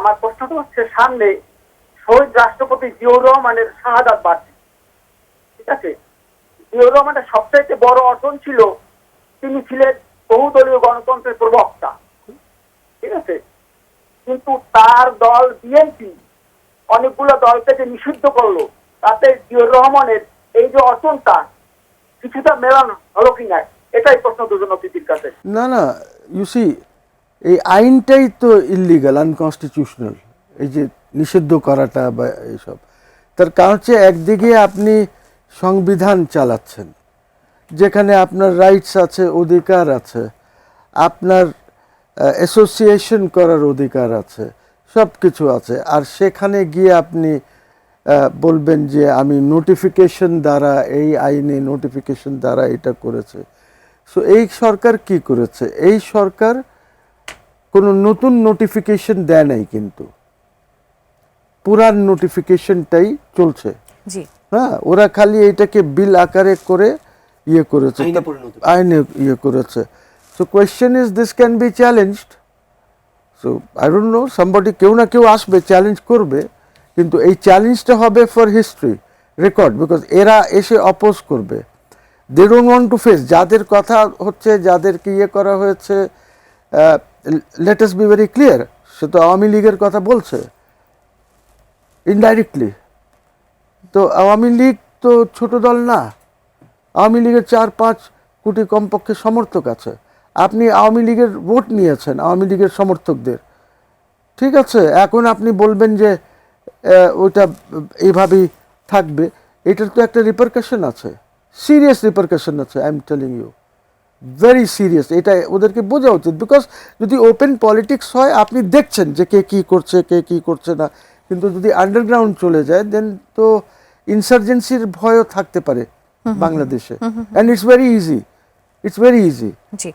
আমার প্রশ্নটা হচ্ছে, সামনে শহীদ রাষ্ট্রপতি জিয়াউর রহমানের শাহাদাত বার্ষিকী, ঠিক আছে? জিয়াউর রহমানের সবচাইতে বড় অর্জন ছিল তিনি ছিলেন বহুদলীয় গণতন্ত্রের প্রবক্তা, ঠিক আছে? কিন্তু তার দল বিএনপি অনেকগুলো দলকে যে নিষিদ্ধ করলো, তাতে জিয়াউর রহমানের এই যে অর্জনটা কিছুটা মেলানো হলো কিনা, এটাই প্রশ্ন দুজন অতিথির কাছে। না না, ইউসি, এই আইনটাই তো ইললিগাল, আনকনস্টিটিউশনাল, এই যে নিষিদ্ধ করাটা বা এইসব। তার কারণ হচ্ছে একদিকে আপনি সংবিধান চালাচ্ছেন, যেখানে আপনার রাইটস আছে, অধিকার আছে, আপনার অ্যাসোসিয়েশন করার অধিকার আছে, সব কিছু আছে। আর সেখানে গিয়ে আপনি বলবেন যে আমি নোটিফিকেশন দ্বারা, এই আইনে নোটিফিকেশন দ্বারা এটা করেছে। সো এই সরকার কি করেছে? এই সরকার কোনো নতুন নোটিফিকেশন দেয় নাই, কিন্তু পুরান নোটিফিকেশনটাই চলছে। জি, হ্যাঁ, ওরা খালি এটাকে বিল আকারে করে ইয়ে করেছে, আইনে ইয়ে করেছে। So question is, this can be challenged. So I don't know, somebody, কেউ না কেউ আসবে, চ্যালেঞ্জ করবে, কিন্তু এই চ্যালেঞ্জটা হবে ফর হিস্ট্রি রেকর্ড, বিকজ এরা এসে অপোজ করবে। They don't want to face, যাদের কথা হচ্ছে, যাদেরকে ইয়ে করা হয়েছে, let us be very clear, সে তো আওয়ামী লীগের কথা বলছে ইনডাইরেক্টলি। তো আওয়ামী লীগ তো ছোট দল না, আওয়ামী লীগের 4-5 কোটি কমপক্ষে সমর্থক আছে। আপনি আওয়ামী লীগের ভোট নিয়েছেন, আওয়ামী লীগের সমর্থকদের, ঠিক আছে? এখন আপনি বলবেন যে ওইটা এইভাবেই থাকবে, এটার তো একটা রিপারকাশন আছে, সিরিয়াস রিপারকাশন আছে, I am telling you, very serious. এটা ওদেরকে বোঝা উচিত, বিকজ যদি ওপেন পলিটিক্স হয়, আপনি দেখছেন যে কে কী করছে, কে কী করছে না, কিন্তু যদি আন্ডারগ্রাউন্ড চলে যায়, দেন তো ইনসার্জেন্সির ভয়ও থাকতে পারে বাংলাদেশে। And it's very easy, it's very easy. G.